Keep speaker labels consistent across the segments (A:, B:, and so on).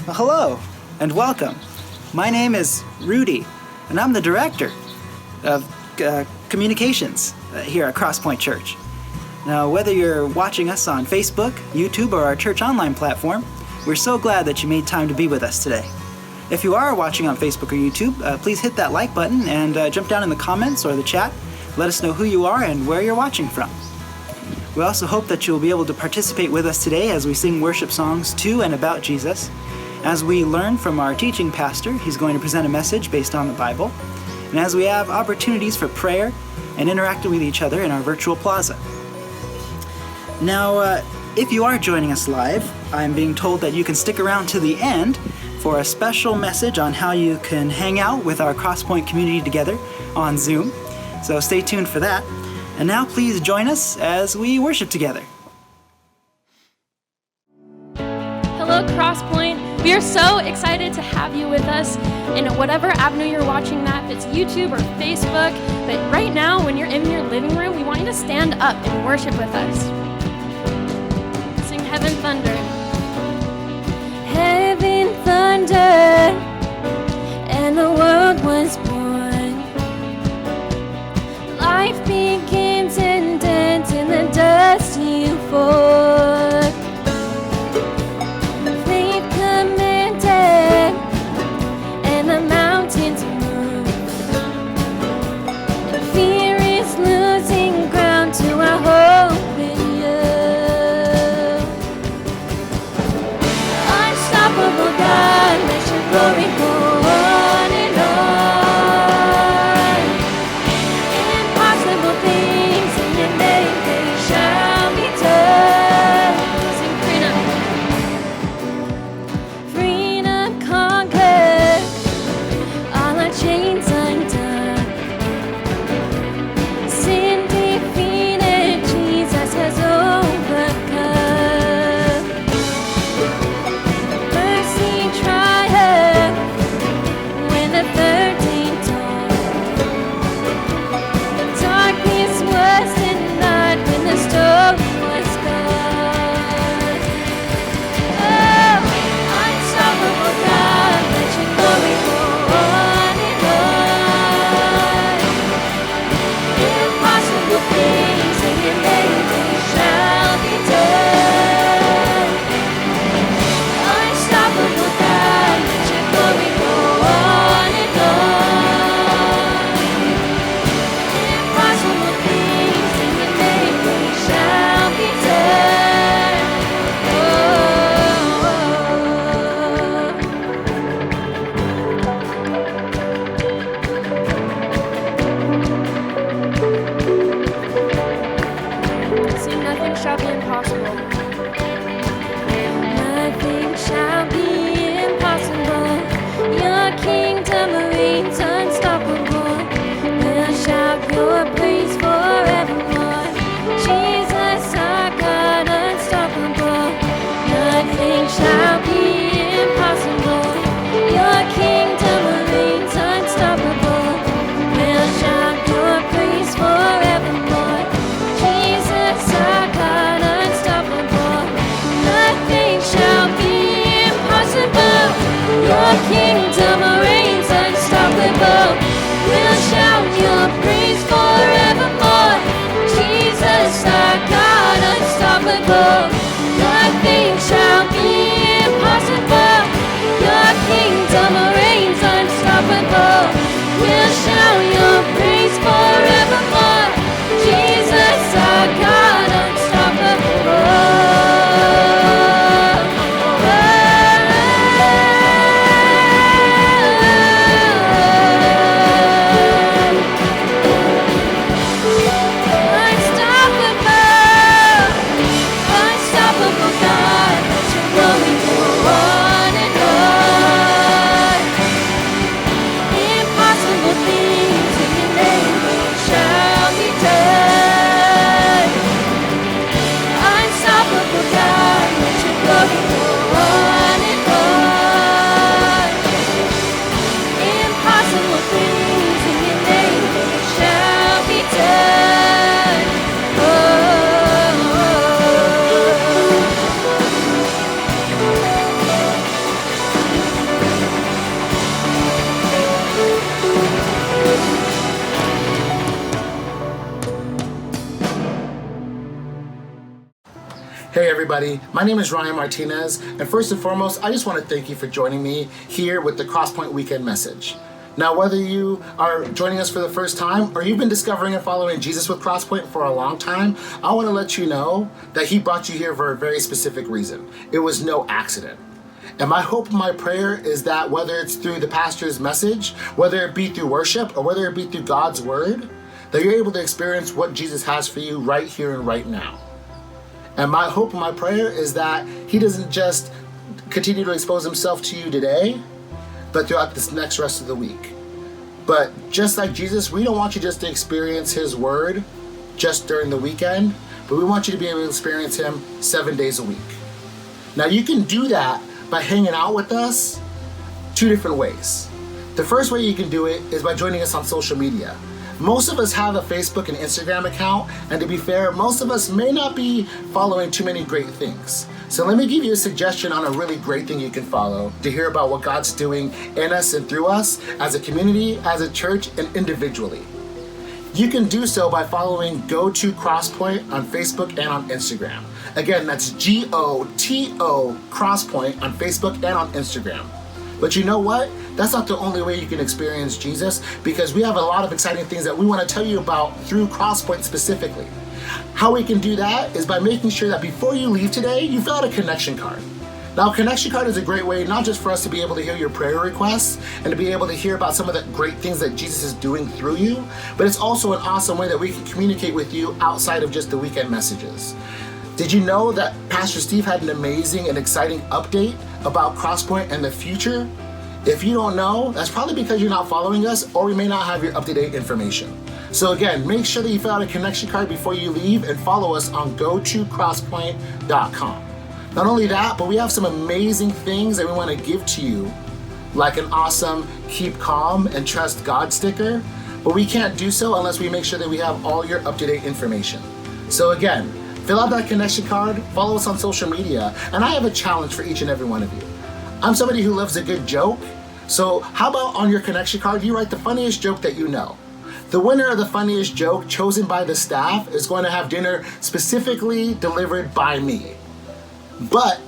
A: Well, hello and welcome. My name is Rudy, and I'm the director of communications here at Crosspoint Church. Now, whether you're watching us on Facebook, YouTube, or our church online platform, we're so glad that you made time to be with us today. If you are watching on Facebook or YouTube, please hit that like button and jump down in the comments or the chat. Let us know who you are and where you're watching from. We also hope that you'll be able to participate with us today as we sing worship songs to and about Jesus. As we learn from our teaching pastor, he's going to present a message based on the Bible. And as we have opportunities for prayer and interacting with each other in our virtual plaza. Now, if you are joining us live, I'm being told that you can stick around to the end for a special message on how you can hang out with our Crosspoint community together on Zoom. So stay tuned for that. And now please join us as we worship together.
B: Hello, Crosspoint. We are so excited to have you with us in whatever avenue you're watching that, if it's YouTube or Facebook. But right now, when you're in your living room, we want you to stand up and worship with us. Sing Heaven Thunder.
C: Heaven thundered, and the world was born. Life begins and ends in the dust you form. Faith commanded, and the mountains move. And fear is losing ground to our hope in you. Unstoppable God, let your glory go on and on. Impossible things in your name, they shall be done. Sing freedom. Freedom conquered, all our chains undone. Sin defeated, Jesus has overcome. Mercy triumphed when the third day dawned. Darkness was denied when the storm was gone. Oh, unstoppable God, let your glory go on and on. Impossible things in your name, they shall be done. Unstoppable God, let your glory go on and on. Impossible things in your name, they shall be done.
B: Sing Nothing Shall Be Impossible.
C: Nothing shall be impossible. Your kingdom reigns unstoppable. We'll shout your praise forevermore. Jesus, our God, unstoppable. Nothing shall be impossible. Your kingdom reigns unstoppable. We'll shout your praise forevermore. Jesus, our God, unstoppable. Nothing shall be impossible. Your kingdom reigns unstoppable. We'll shout your praise forevermore. Jesus, our God, unstoppable. Nothing shall be impossible. Your kingdom reigns unstoppable. We'll shout your praise forevermore. Jesus, our God, unstoppable.
D: Hey everybody, my name is Ryan Martinez, and first and foremost, I just want to thank you for joining me here with the Crosspoint Weekend Message. Now, whether you are joining us for the first time or you've been discovering and following Jesus with Crosspoint for a long time, I want to let you know that He brought you here for a very specific reason. It was no accident. And my hope and my prayer is that whether it's through the pastor's message, whether it be through worship, or whether it be through God's word, that you're able to experience what Jesus has for you right here and right now. And my hope and my prayer is that He doesn't just continue to expose Himself to you today, but throughout this next rest of the week. But just like Jesus, we don't want you just to experience His word just during the weekend, but we want you to be able to experience Him 7 days a week. Now you can do that by hanging out with us 2 different ways. The first way you can do it is by joining us on social media. Most of us have a Facebook and Instagram account, and to be fair, most of us may not be following too many great things. So let me give you a suggestion on a really great thing you can follow to hear about what God's doing in us and through us as a community, as a church, and individually. You can do so by following Go to Crosspoint on Facebook and on Instagram. Again, that's GOTO Crosspoint on Facebook and on Instagram. But you know what? That's not the only way you can experience Jesus, because we have a lot of exciting things that we want to tell you about through Crosspoint specifically. How we can do that is by making sure that before you leave today, you fill out a connection card. Now, a connection card is a great way not just for us to be able to hear your prayer requests and to be able to hear about some of the great things that Jesus is doing through you, but it's also an awesome way that we can communicate with you outside of just the weekend messages. Did you know that Pastor Steve had an amazing and exciting update about Crosspoint and the future? If you don't know, that's probably because you're not following us, or we may not have your up-to-date information. So again, make sure that you fill out a connection card before you leave and follow us on gotocrosspoint.com. Not only that, but we have some amazing things that we want to give to you, like an awesome Keep Calm and Trust God sticker, but we can't do so unless we make sure that we have all your up-to-date information. So again, fill out that connection card, follow us on social media, and I have a challenge for each and every one of you. I'm somebody who loves a good joke, so how about on your connection card, you write the funniest joke that you know. The winner of the funniest joke chosen by the staff is going to have dinner specifically delivered by me. But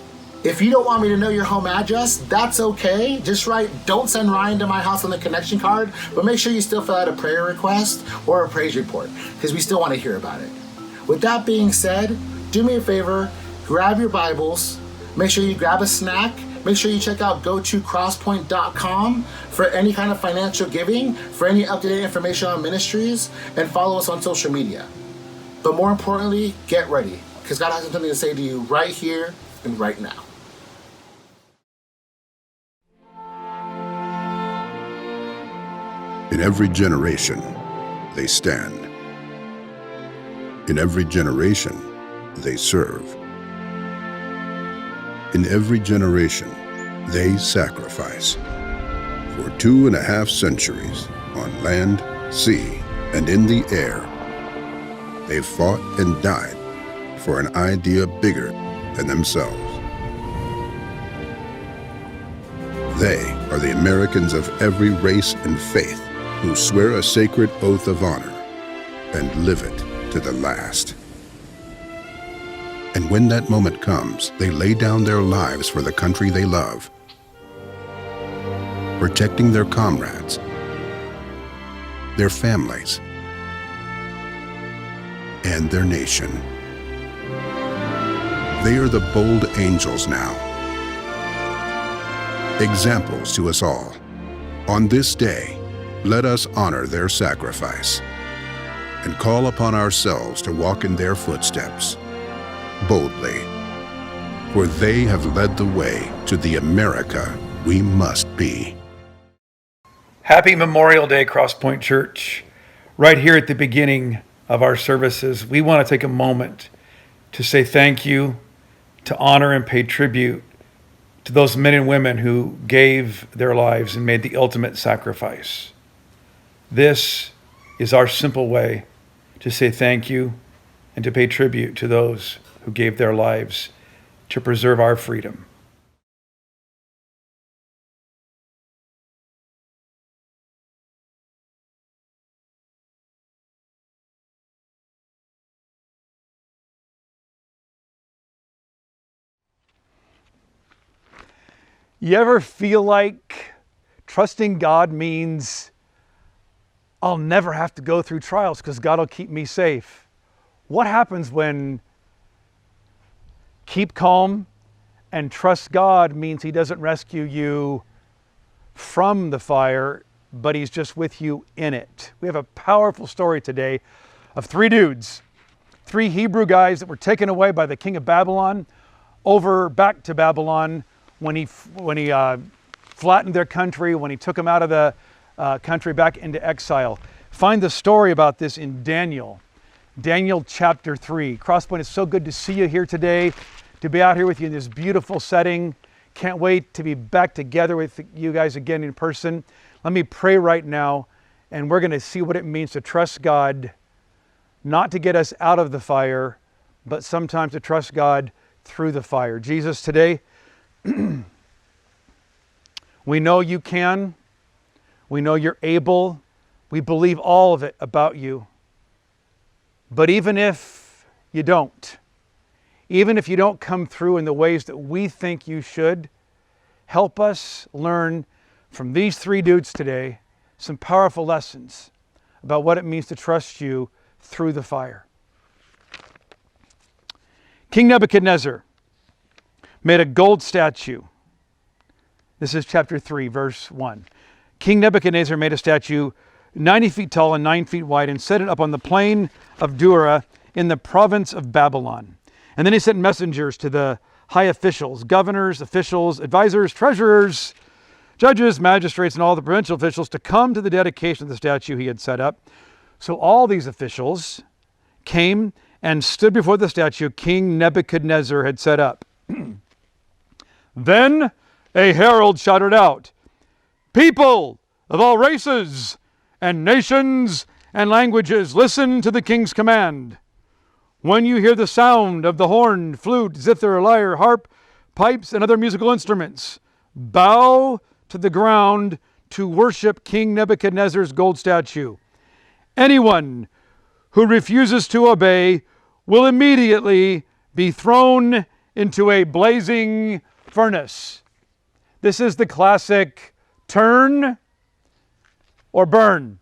D: if you don't want me to know your home address, that's okay. Just write, "Don't send Ryan to my house" on the connection card, but make sure you still fill out a prayer request or a praise report, because we still want to hear about it. With that being said, do me a favor, grab your Bibles, make sure you grab a snack, make sure you check out gotocrosspoint.com for any kind of financial giving, for any up-to-date information on ministries, and follow us on social media. But more importantly, get ready, because God has something to say to you right here and right now.
E: In every generation, they stand. In every generation, they serve. In every generation, they sacrifice. For 2.5 centuries, on land, sea, and in the air, they've fought and died for an idea bigger than themselves. They are the Americans of every race and faith who swear a sacred oath of honor and live it to the last. And when that moment comes, they lay down their lives for the country they love, protecting their comrades, their families, and their nation. They are the bold angels now, examples to us all. On this day, let us honor their sacrifice and call upon ourselves to walk in their footsteps boldly, for they have led the way to the America we must be.
F: Happy Memorial Day, Crosspoint Church. Right here at the beginning of our services, we want to take a moment to say thank you, to honor and pay tribute to those men and women who gave their lives and made the ultimate sacrifice. This is our simple way to say thank you and to pay tribute to those who gave their lives to preserve our freedom. You ever feel like trusting God means I'll never have to go through trials because God will keep me safe? What happens when keep calm and trust God means He doesn't rescue you from the fire, but He's just with you in it? We have a powerful story today of three dudes, three Hebrew guys that were taken away by the king of Babylon back to Babylon when he flattened their country, when he took them out of the country back into exile. Find the story about this in Daniel chapter 3. Crosspoint, it's so good to see you here today, to be out here with you in this beautiful setting. Can't wait to be back together with you guys again in person. Let me pray right now, and we're going to see what it means to trust God, not to get us out of the fire, but sometimes to trust God through the fire. Jesus, today, we know you can. We know you're able. We believe all of it about you. But even if you don't, even if you don't come through in the ways that we think you should, help us learn from these three dudes today some powerful lessons about what it means to trust you through the fire. King Nebuchadnezzar made a gold statue. This is chapter 3, verse 1. King Nebuchadnezzar made a statue 90 feet tall and 9 feet wide and set it up on the plain of Dura in the province of Babylon. And then he sent messengers to the high officials, governors, officials, advisors, treasurers, judges, magistrates, and all the provincial officials to come to the dedication of the statue he had set up. So all these officials came and stood before the statue King Nebuchadnezzar had set up. Then a herald shouted out, "People of all races and nations and languages, listen to the king's command. When you hear the sound of the horn, flute, zither, lyre, harp, pipes, and other musical instruments, bow to the ground to worship King Nebuchadnezzar's gold statue. Anyone who refuses to obey will immediately be thrown into a blazing furnace." This is the classic turn or burn.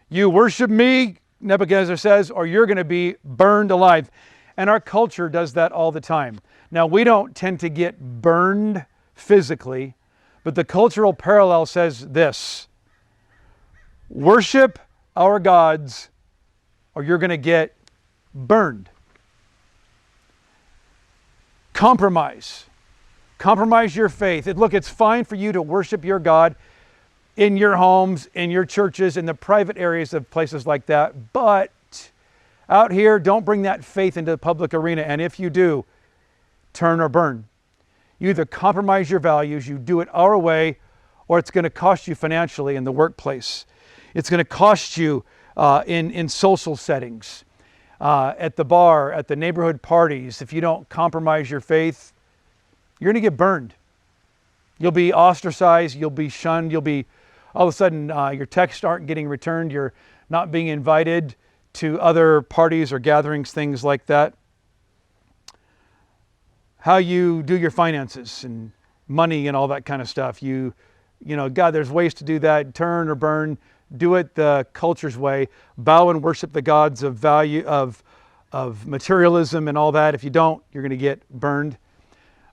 F: You worship me, Nebuchadnezzar says, or you're going to be burned alive. And our culture does that all the time. Now, we don't tend to get burned physically, but the cultural parallel says this: worship our gods or you're going to get burned. Compromise your faith. Look, it's fine for you to worship your God in your homes, in your churches, in the private areas of places like that. But out here, don't bring that faith into the public arena. And if you do, turn or burn. You either compromise your values, you do it our way, or it's going to cost you financially in the workplace. It's going to cost you in social settings, at the bar, at the neighborhood parties. If you don't compromise your faith, you're going to get burned. You'll be ostracized, you'll be shunned, you'll be, all of a sudden, your texts aren't getting returned, you're not being invited to other parties or gatherings, things like that. How you do your finances and money and all that kind of stuff. You know, God, there's ways to do that. Turn or burn. Do it the culture's way. Bow and worship the gods of value, of materialism and all that. If you don't, you're going to get burned.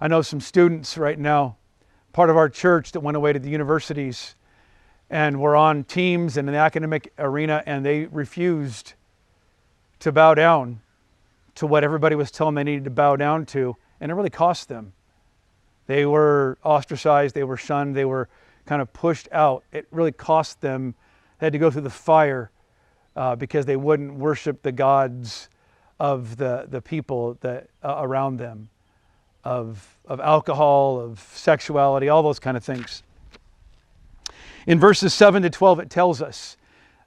F: I know some students right now, part of our church, that went away to the universities and were on teams in the academic arena, and they refused to bow down to what everybody was telling them they needed to bow down to, and it really cost them. They were ostracized, they were shunned, they were kind of pushed out. It really cost them. They had to go through the fire because they wouldn't worship the gods of the people that around them, of alcohol, of sexuality, all those kind of things. In verses 7 to 12, it tells us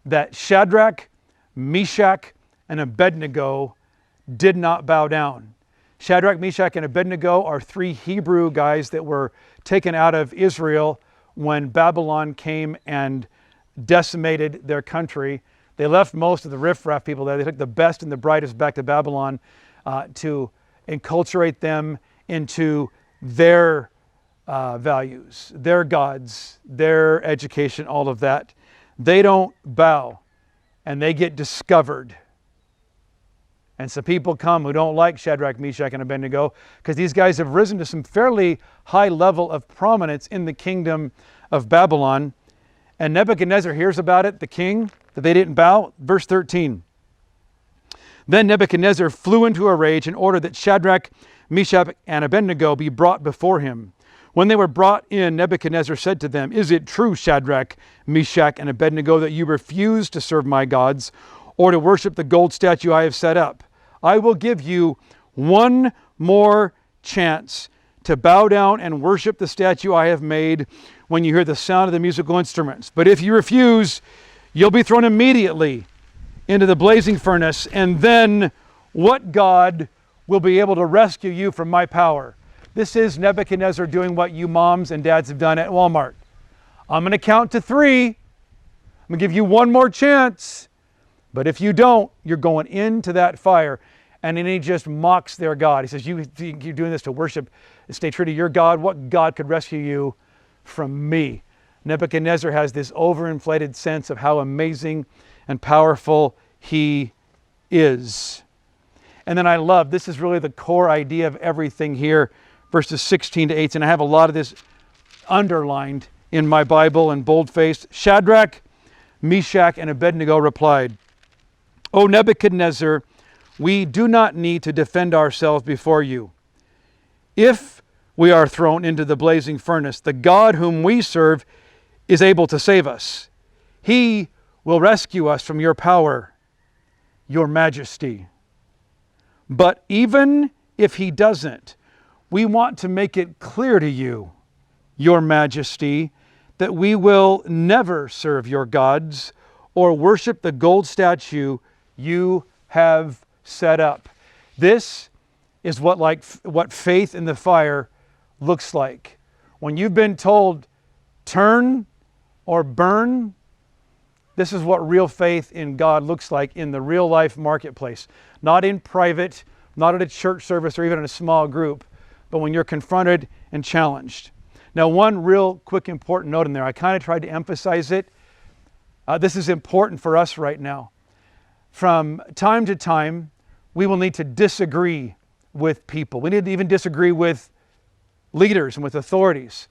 F: that Shadrach, Meshach, and Abednego did not bow down. Shadrach, Meshach, and Abednego are three Hebrew guys that were taken out of Israel when Babylon came and decimated their country. They left most of the riffraff people there. They took the best and the brightest back to Babylon to enculturate them into their values, their gods, their education, all of that. They don't bow, and they get discovered. And some people come who don't like Shadrach, Meshach, and Abednego because these guys have risen to some fairly high level of prominence in the kingdom of Babylon. And Nebuchadnezzar hears about it, the king, that they didn't bow. Verse 13. Then Nebuchadnezzar flew into a rage and ordered that Shadrach, Meshach, and Abednego be brought before him. When they were brought in, Nebuchadnezzar said to them, "Is it true, Shadrach, Meshach, and Abednego, that you refuse to serve my gods or to worship the gold statue I have set up? I will give you one more chance to bow down and worship the statue I have made when you hear the sound of the musical instruments. But if you refuse, you'll be thrown immediately into the blazing furnace, and then what God will be able to rescue you from my power?" This is Nebuchadnezzar doing what you moms and dads have done at Walmart. I'm going to count to 3. I'm going to give you one more chance. But if you don't, you're going into that fire. And then he just mocks their God. He says, you think you're doing this to worship, stay true to your God? What God could rescue you from me? Nebuchadnezzar has this overinflated sense of how amazing and powerful he is. And then I love, this is really the core idea of everything here, verses 16 to 18. I have a lot of this underlined in my Bible and bold-faced. Shadrach, Meshach, and Abednego replied, "O Nebuchadnezzar, we do not need to defend ourselves before you. If we are thrown into the blazing furnace, the God whom we serve is able to save us. He will rescue us from your power, your majesty. But even if he doesn't, we want to make it clear to you, your majesty, that we will never serve your gods or worship the gold statue you have set up." This is what faith in the fire looks like. When you've been told, turn or burn, this is what real faith in God looks like in the real life marketplace. Not in private, not at a church service or even in a small group, but when you're confronted and challenged. Now, one real quick important note in there, I kind of tried to emphasize it. This is important for us right now. From time to time, we will need to disagree with people. We need to even disagree with leaders and with authorities.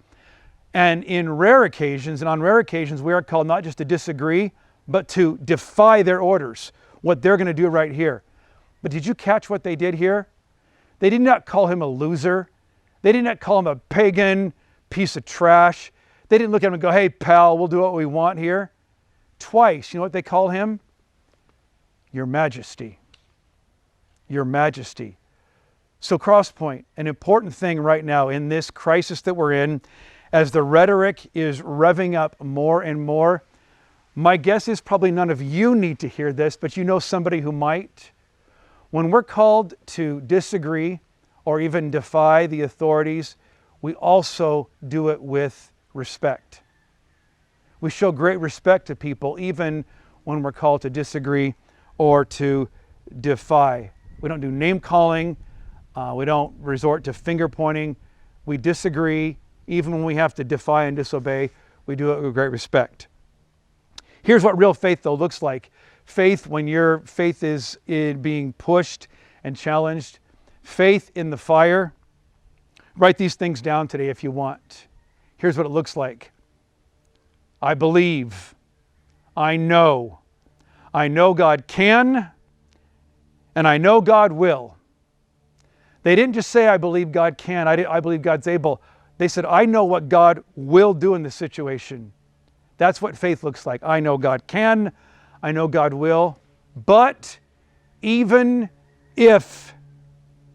F: And on rare occasions, we are called not just to disagree, but to defy their orders, what they're going to do right here. But did you catch what they did here? They did not call him a loser. They did not call him a pagan piece of trash. They didn't look at him and go, "Hey, pal, we'll do what we want here." Twice, you know what they call him? Your Majesty. Your Majesty. So Crosspoint, an important thing right now in this crisis that we're in, as the rhetoric is revving up more and more, my guess is probably none of you need to hear this, but you know somebody who might. When we're called to disagree or even defy the authorities, we also do it with respect. We show great respect to people even when we're called to disagree or to defy. We don't do name calling. We don't resort to finger pointing. We disagree. Even when we have to defy and disobey, we do it with great respect. Here's what real faith, though, looks like. Faith, when your faith is being pushed and challenged. Faith in the fire. Write these things down today if you want. Here's what it looks like. I believe. I know. I know God can, and I know God will. They didn't just say, I believe God can, I believe God's able. They said, I know what God will do in this situation. That's what faith looks like. I know God can, I know God will, but even if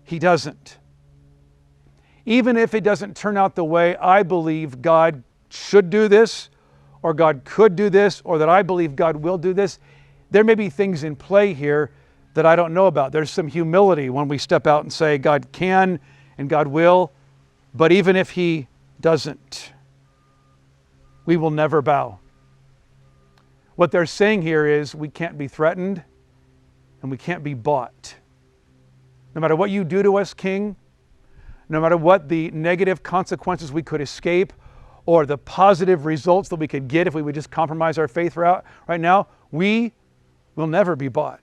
F: He doesn't, even if it doesn't turn out the way I believe God should do this, or God could do this, or that I believe God will do this, there may be things in play here that I don't know about. There's some humility when we step out and say God can and God will, but even if He doesn't, we will never bow. What they're saying here is we can't be threatened and we can't be bought. No matter what you do to us, King, no matter what the negative consequences we could escape or the positive results that we could get if we would just compromise our faith right now, we will never be bought.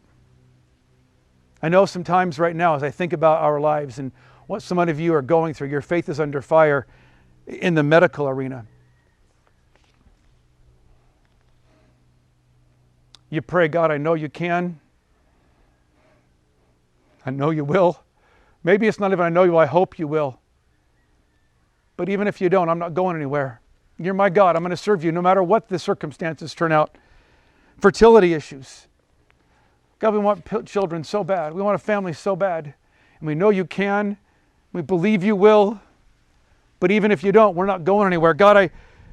F: I know sometimes right now as I think about our lives and what some of you are going through, your faith is under fire in the medical arena. You pray, God, I know you can. I know you will. Maybe it's not even I know you, I hope you will. But even if you don't, I'm not going anywhere. You're my God. I'm going to serve you no matter what the circumstances turn out. Fertility issues. God, we want children so bad. We want a family so bad. And we know you can. We believe you will. But even if you don't, we're not going anywhere. God,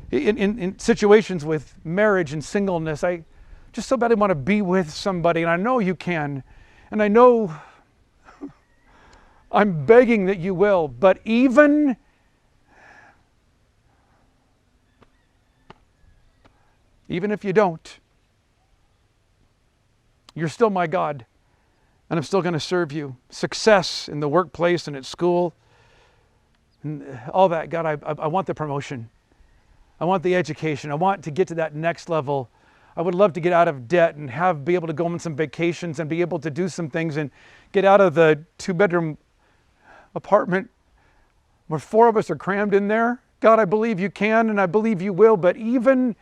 F: in situations with marriage and singleness, I just so badly want to be with somebody. And I know you can. And I know I'm begging that you will. But even if you don't, you're still my God, and I'm still going to serve you. Success in the workplace and at school, and all that. God, I want the promotion. I want the education. I want to get to that next level. I would love to get out of debt and be able to go on some vacations and be able to do some things and get out of the 2-bedroom apartment where 4 of us are crammed in there. God, I believe you can and I believe you will, but even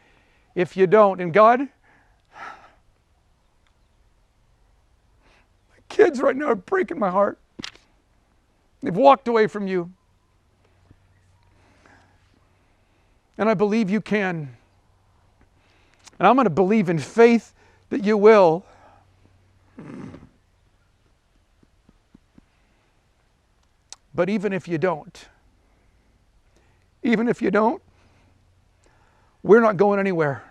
F: if you don't, and God, my kids right now are breaking my heart. They've walked away from you. And I believe you can. And I'm going to believe in faith that you will. But even if you don't, we're not going anywhere.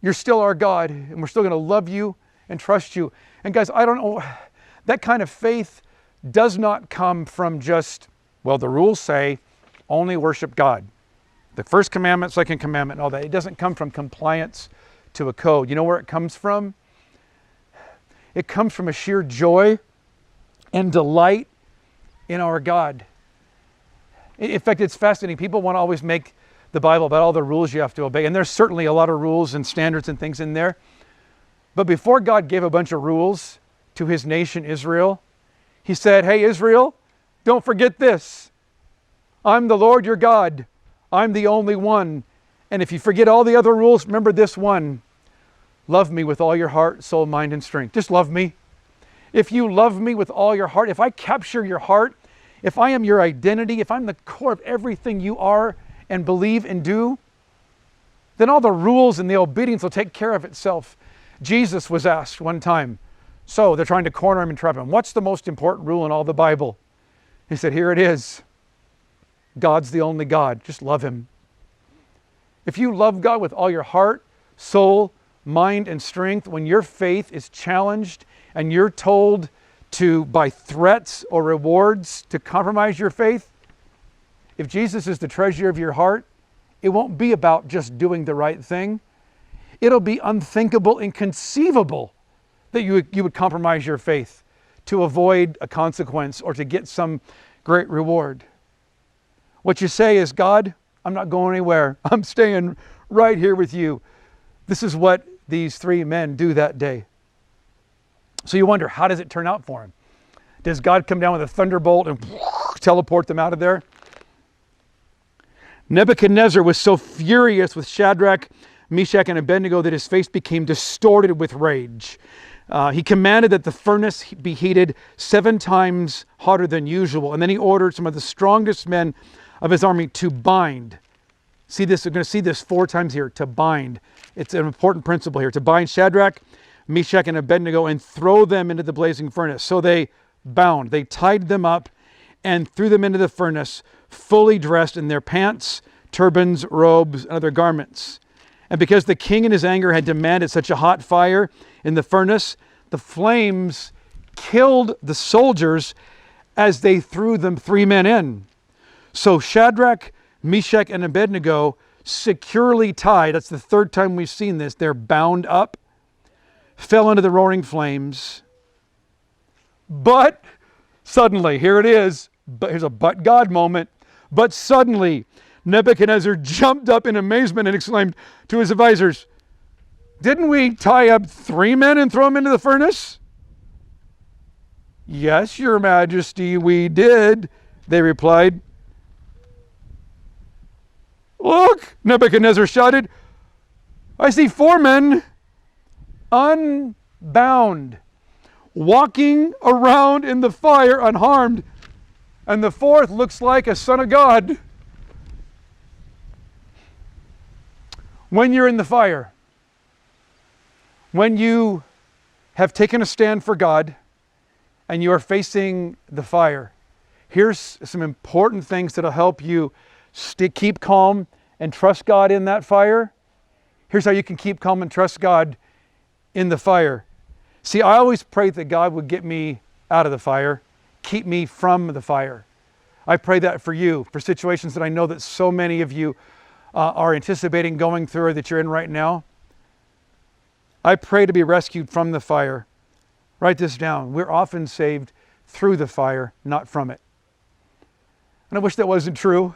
F: You're still our God, and we're still going to love you and trust you. And guys, I don't know, that kind of faith does not come from just, well, the rules say only worship God. The first commandment, second commandment, and all that. It doesn't come from compliance to a code. You know where it comes from? It comes from a sheer joy and delight in our God. In fact, it's fascinating. People want to always make the Bible about all the rules you have to obey. And there's certainly a lot of rules and standards and things in there. But before God gave a bunch of rules to his nation, Israel, he said, hey, Israel, don't forget this. I'm the Lord your God. I'm the only one. And if you forget all the other rules, remember this one. Love me with all your heart, soul, mind, and strength. Just love me. If you love me with all your heart, if I capture your heart, if I am your identity, if I'm the core of everything you are and believe and do, then all the rules and the obedience will take care of itself. Jesus was asked one time, so they're trying to corner him and trap him. What's the most important rule in all the Bible? He said, here it is. God's the only God. Just love him. If you love God with all your heart, soul, mind, and strength, when your faith is challenged and you're told to, by threats or rewards, to compromise your faith, if Jesus is the treasure of your heart, it won't be about just doing the right thing. It'll be unthinkable, inconceivable that you would compromise your faith to avoid a consequence or to get some great reward. What you say is, God, I'm not going anywhere. I'm staying right here with you. This is what these 3 men do that day. So you wonder, how does it turn out for him? Does God come down with a thunderbolt and teleport them out of there? Nebuchadnezzar was so furious with Shadrach, Meshach, and Abednego that his face became distorted with rage. He commanded that the furnace be heated 7 times hotter than usual. And then he ordered some of the strongest men of his army to bind. See this, we're going to see this 4 times here, to bind. It's an important principle here. To bind Shadrach, Meshach, and Abednego and throw them into the blazing furnace. So they bound, they tied them up and threw them into the furnace, fully dressed in their pants, turbans, robes, and other garments. And because the king in his anger had demanded such a hot fire in the furnace, the flames killed the soldiers as they threw them 3 men in. So Shadrach, Meshach, and Abednego, securely tied, that's the 3rd time we've seen this, they're bound up, fell into the roaring flames. But suddenly, here it is,
G: here's a but God moment. But suddenly Nebuchadnezzar jumped up in amazement and exclaimed to his advisors, "Didn't we tie up 3 men and throw them into the furnace?" "Yes, your majesty, we did," they replied. "Look," Nebuchadnezzar shouted, "I see 4 men unbound, walking around in the fire unharmed, and the 4th looks like a son of God." When you're in the fire, when you have taken a stand for God and you are facing the fire, here's some important things that'll help you keep calm and trust God in that fire. Here's how you can keep calm and trust God in the fire. See, I always prayed that God would get me out of the fire, keep me from the fire. I pray that for you, for situations that I know that so many of you are anticipating going through or that you're in right now. I pray to be rescued from the fire. Write this down. We're often saved through the fire, not from it. And I wish that wasn't true,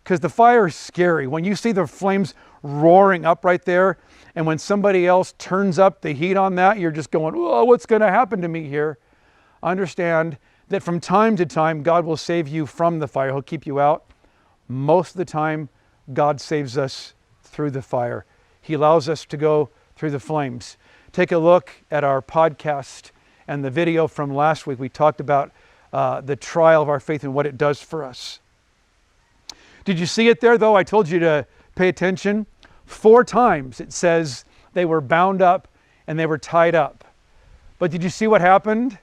G: because the fire is scary. When you see the flames roaring up right there, and when somebody else turns up the heat on that, you're just going, "Oh, what's going to happen to me here?" Understand that from time to time, God will save you from the fire. He'll keep you out. Most of the time, God saves us through the fire. He allows us to go through the flames. Take a look at our podcast and the video from last week. We talked about the trial of our faith and what it does for us. Did you see it there, though? I told you to pay attention. 4 times it says they were bound up and they were tied up. But did you see what happened?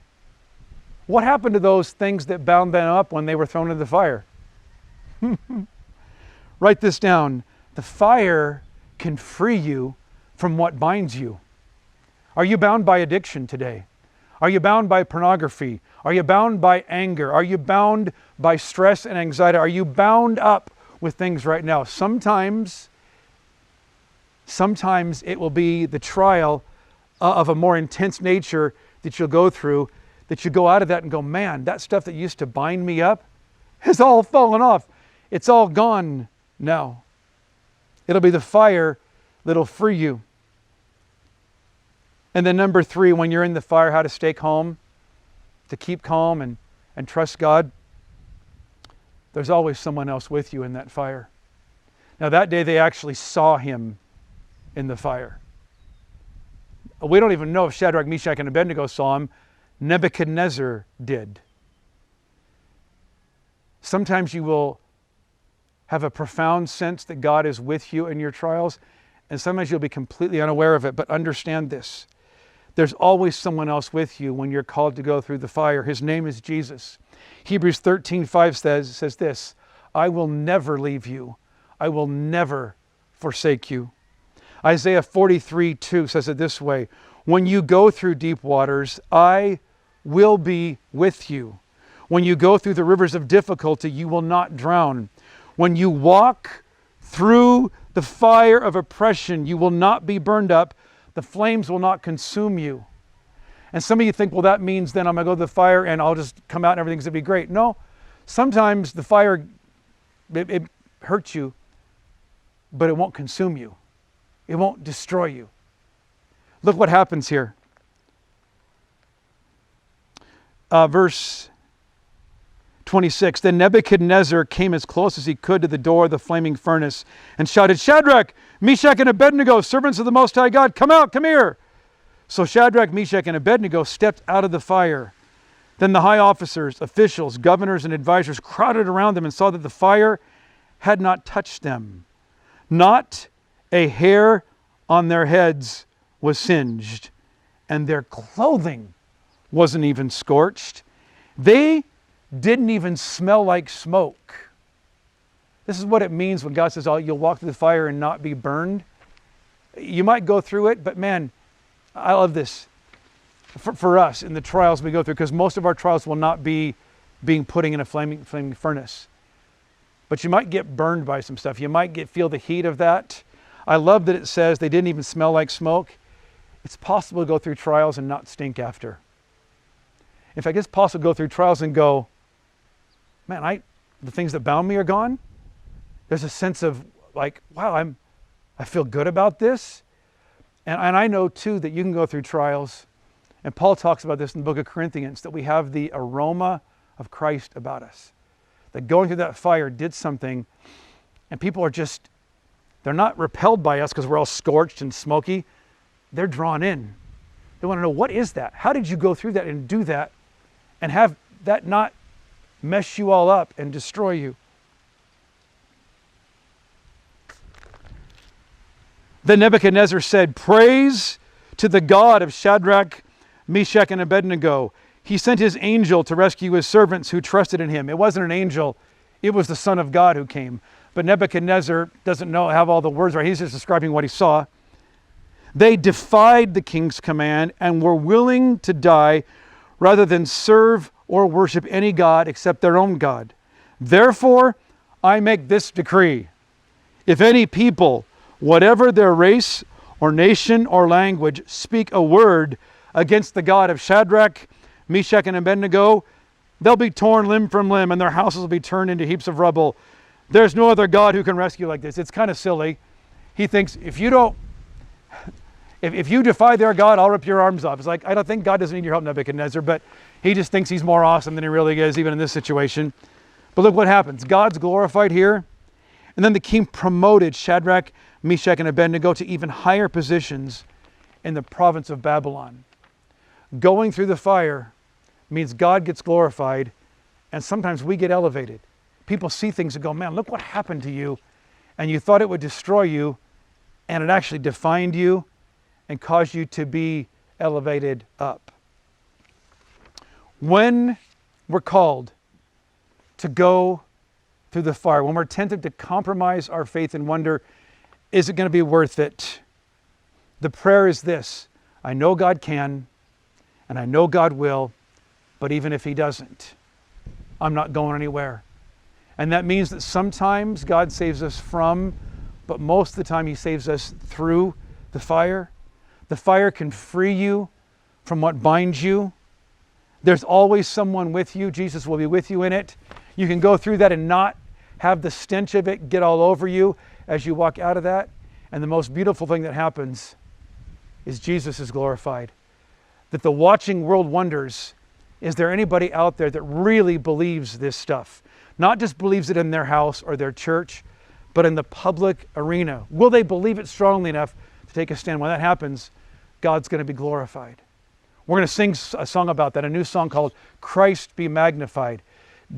G: What happened to those things that bound them up when they were thrown into the fire? Write this down. The fire can free you from what binds you. Are you bound by addiction today? Are you bound by pornography? Are you bound by anger? Are you bound by stress and anxiety? Are you bound up with things right now? Sometimes it will be the trial of a more intense nature that you'll go through, that you go out of that and go, "Man, that stuff that used to bind me up has all fallen off. It's all gone now." It'll be the fire that'll free you. And then number 3, when you're in the fire, how to stay calm, to keep calm and trust God. There's always someone else with you in that fire. Now that day they actually saw him in the fire. We don't even know if Shadrach, Meshach, and Abednego saw him. Nebuchadnezzar did. Sometimes you will have a profound sense that God is with you in your trials, and sometimes you'll be completely unaware of it. But understand this. There's always someone else with you when you're called to go through the fire. His name is Jesus. Hebrews 13:5 says this, "I will never leave you. I will never forsake you." Isaiah 43:2 says it this way, "When you go through deep waters, I will be with you. When you go through the rivers of difficulty, you will not drown. When you walk through the fire of oppression, you will not be burned up. The flames will not consume you." And some of you think, well, that means then I'm going to go to the fire and I'll just come out and everything's going to be great. No, sometimes the fire, it hurts you, but it won't consume you. It won't destroy you. Look what happens here. Verse 26, "Then Nebuchadnezzar came as close as he could to the door of the flaming furnace and shouted, 'Shadrach, Meshach, and Abednego, servants of the Most High God, come out, come here.' So Shadrach, Meshach, and Abednego stepped out of the fire. Then the high officers, officials, governors, and advisors crowded around them and saw that the fire had not touched them. Not a hair on their heads was singed, and their clothing wasn't even scorched. They didn't even smell like smoke." This is what it means when God says, "Oh, you'll walk through the fire and not be burned." You might go through it, but man, I love this for us in the trials we go through, because most of our trials will not be being putting in a flaming furnace. But you might get burned by some stuff. You might feel the heat of that. I love that it says they didn't even smell like smoke. It's possible to go through trials and not stink after. In fact, it's possible to go through trials and go, man, the things that bound me are gone. There's a sense of like, wow, I feel good about this. And I know too that you can go through trials. And Paul talks about this in the book of Corinthians, that we have the aroma of Christ about us. That going through that fire did something, and people are just, they're not repelled by us because we're all scorched and smoky. They're drawn in. They want to know, what is that? How did you go through that and do that and have that not mess you all up and destroy you? Then Nebuchadnezzar said, "Praise to the God of Shadrach, Meshach, and Abednego. He sent his angel to rescue his servants who trusted in him." It wasn't an angel, it was the Son of God who came. But Nebuchadnezzar doesn't have all the words right. He's just describing what he saw. "They defied the king's command and were willing to die rather than serve or worship any god except their own God. Therefore, I make this decree. If any people, whatever their race or nation or language, speak a word against the God of Shadrach, Meshach, and Abednego, they'll be torn limb from limb and their houses will be turned into heaps of rubble. There's no other God who can rescue like this." It's kind of silly. He thinks, if you defy their God, I'll rip your arms off. It's like, I don't think God doesn't need your help, Nebuchadnezzar, but he just thinks he's more awesome than he really is, even in this situation. But look what happens. God's glorified here. And then the king promoted Shadrach, Meshach, and Abednego to even higher positions in the province of Babylon. Going through the fire means God gets glorified, and sometimes we get elevated. People see things and go, man, look what happened to you. And you thought it would destroy you, and it actually defined you and caused you to be elevated up. When we're called to go through the fire, when we're tempted to compromise our faith and wonder, is it going to be worth it? The prayer is this: I know God can, and I know God will, but even if he doesn't, I'm not going anywhere. And that means that sometimes God saves us from, but most of the time he saves us through the fire. The fire can free you from what binds you. There's always someone with you. Jesus will be with you in it. You can go through that and not have the stench of it get all over you as you walk out of that. And the most beautiful thing that happens is Jesus is glorified. That the watching world wonders, is there anybody out there that really believes this stuff? Not just believes it in their house or their church, but in the public arena. Will they believe it strongly enough to take a stand? When that happens, God's going to be glorified. We're going to sing a song about that, a new song called Christ Be Magnified.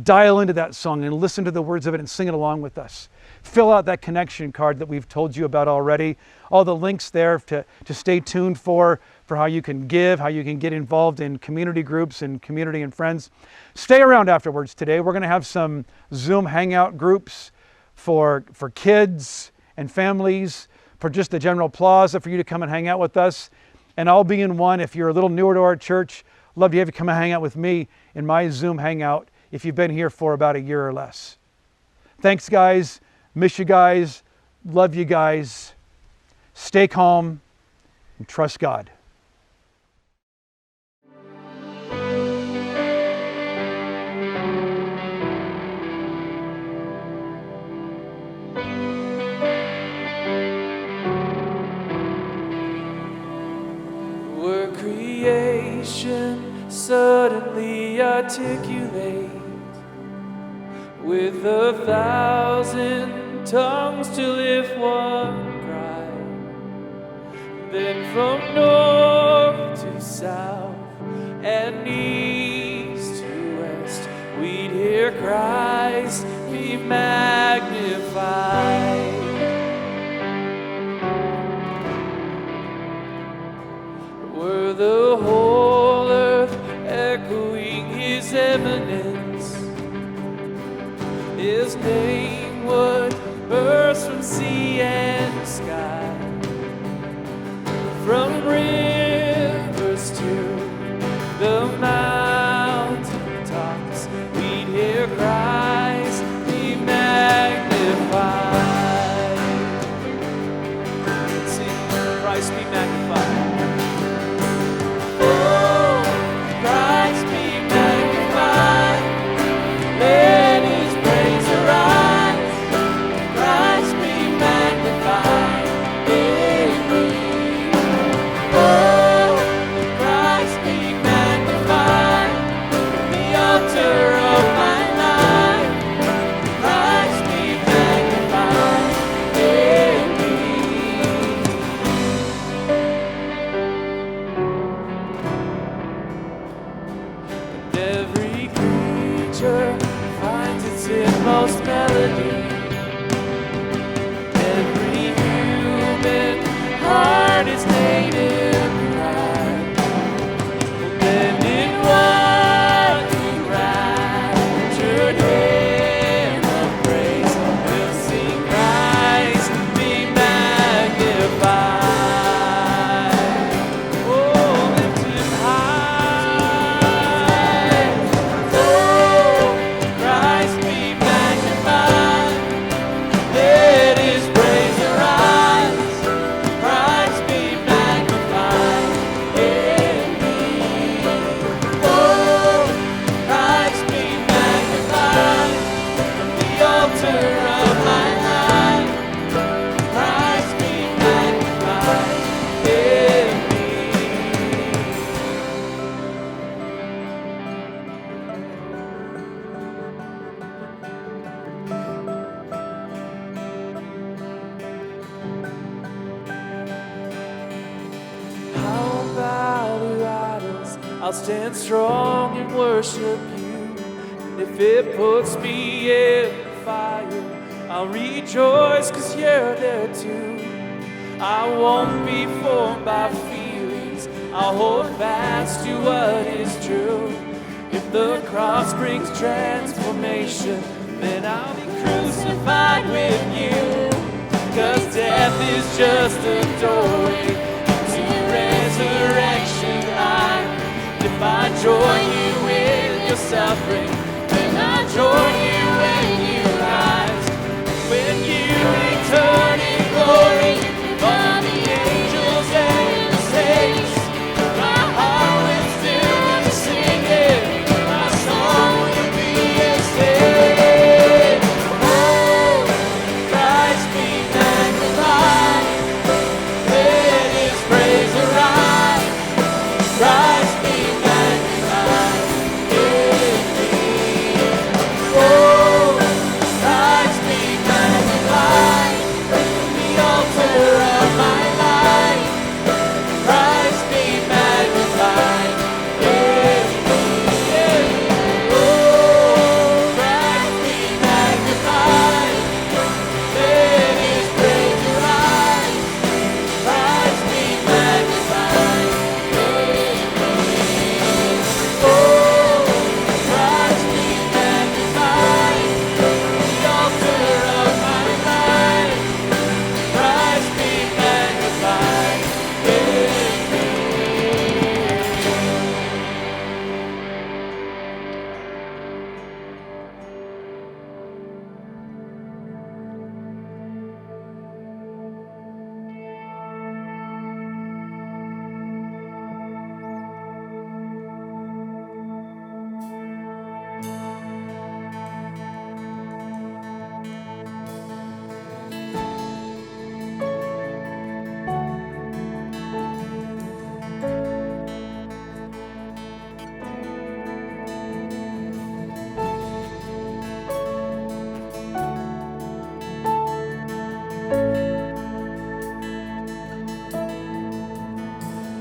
G: Dial into that song and listen to the words of it and sing it along with us. Fill out that connection card that we've told you about already. All the links there to stay tuned for how you can give, how you can get involved in community groups and community and friends. Stay around afterwards today. We're going to have some Zoom hangout groups for kids and families, for just the general plaza for you to come and hang out with us. And I'll be in one. If you're a little newer to our church, love to have you come and hang out with me in my Zoom hangout if you've been here for about a year or less. Thanks, guys. Miss you guys. Love you guys. Stay calm and trust God.
H: Were creation suddenly articulate with 1,000 tongues to lift one cry, then from north to south and east to west we'd hear Christ be magnified. Were the whole earth echoing his eminence, his name would burst from sea and sky, from rivers to the mountain tops, we'd hear Christ be magnified. Sing, Christ be magnified. Oh, Christ be magnified. Let most melody. Every human heart is native pride. Then in one raptured hymn of praise, we'll sing Christ be magnified. Oh, lift him high. Oh, Christ be magnified. Let his praise arise. Christ be magnified in me. Oh, Christ be magnified from the altar of my life. Christ be magnified in me. I'll bow to idols, I'll stand strong and worship you. And if it puts me in the fire, I'll rejoice 'cause you're there too. I won't be formed by feelings, I'll hold fast to what is true. If the cross brings transformation, then I'll be crucified with you. 'Cause death is just a doorway to resurrection life. If I join you in your suffering, then I'll join you when you rise. When you return in glory, for the angels and the saints, my heart will still be singing, my song will be a sing. Oh, Christ be magnified. Let his praise arise. Christ be magnified in me. Oh, Christ be magnified from the altar of my life. Christ be magnified in me. Oh, Christ be magnified. Let his praise arise. Christ be magnified in me. Oh, Christ be magnified from the altar of my life. Christ be magnified in me.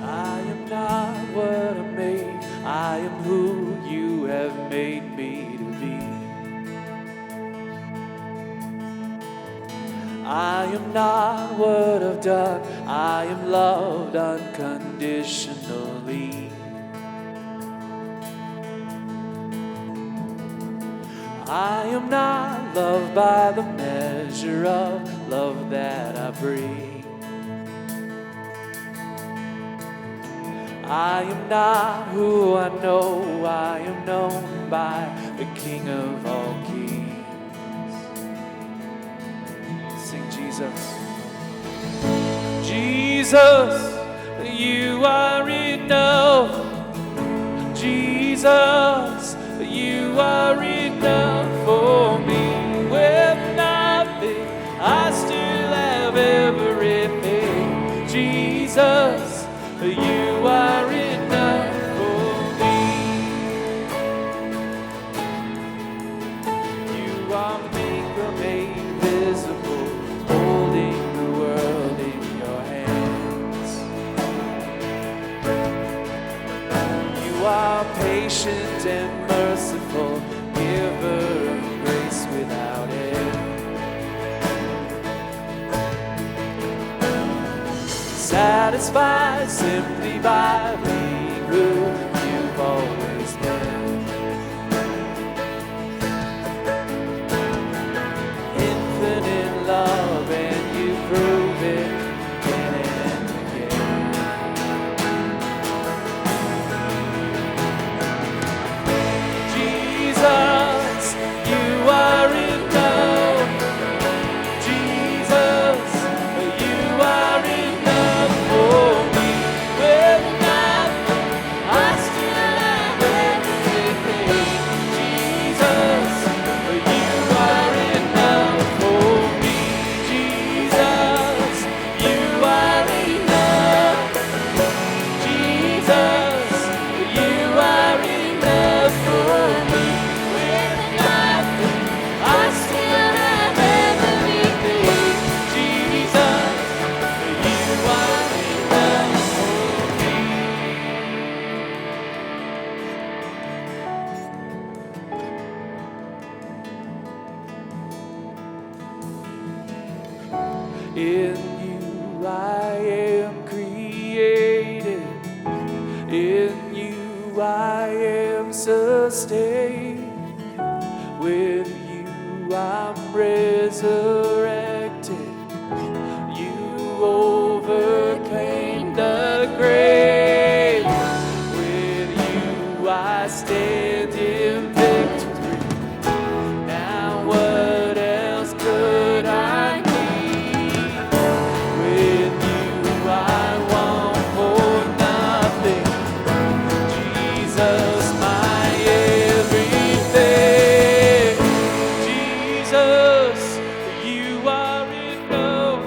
H: I am not what I'm made, I am who you have made me to be. I am not what I've done, I am loved unconditionally. I am not loved by the measure of love that I bring. I am not who I know, I am known by the King of all kings. Sing Jesus. Jesus, you are enough. Jesus, you are enough for me. With nothing, I still have everything. Jesus, you are enough for me. You are maker made visible, holding the world in your hands. You are patient and merciful, giver of grace without satisfied simply by being who you've always been. Infinite love, and you prove it again and again. Jesus, you are enough. Jesus, you are enough for me. With nothing, I still have everything. Jesus, you are enough for me. Jesus, you are enough. Jesus, you are enough for me. With nothing, I still have everything. Jesus, you are enough for me. In you I am created. In you I am sustained. With you I'm resurrected. You overcame the grave. With you I stand in victory. Now what else could I need? With you I want for nothing. Jesus, my everything. Jesus, you are enough.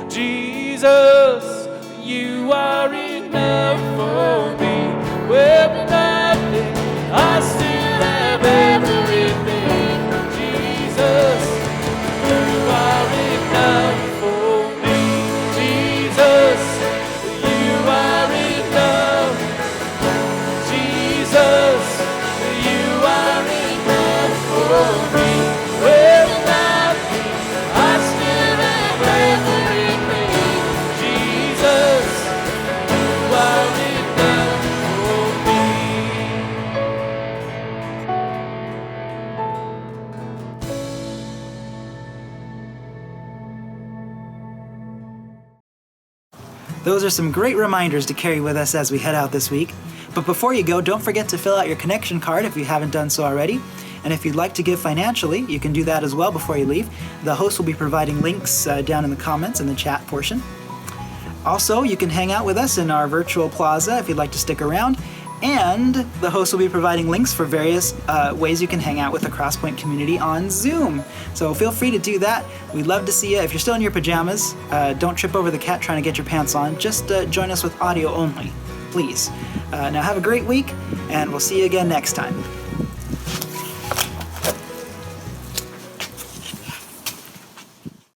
H: Jesus, you are enough for me. With nothing, I still have everything. Jesus, you are enough for me. Jesus, you are enough. Jesus, you are enough for me. With nothing, I still have everything. Jesus, you are enough for me.
A: Those are some great reminders to carry with us as we head out this week. But before you go, don't forget to fill out your connection card if you haven't done so already. And if you'd like to give financially, you can do that as well before you leave. The host will be providing links down in the comments in the chat portion. Also, you can hang out with us in our virtual plaza if you'd like to stick around. And the host will be providing links for various ways you can hang out with the Crosspoint community on Zoom. So feel free to do that. We'd love to see you. If you're still in your pajamas, don't trip over the cat trying to get your pants on. Just join us with audio only, please. Now have a great week, and we'll see you again next time.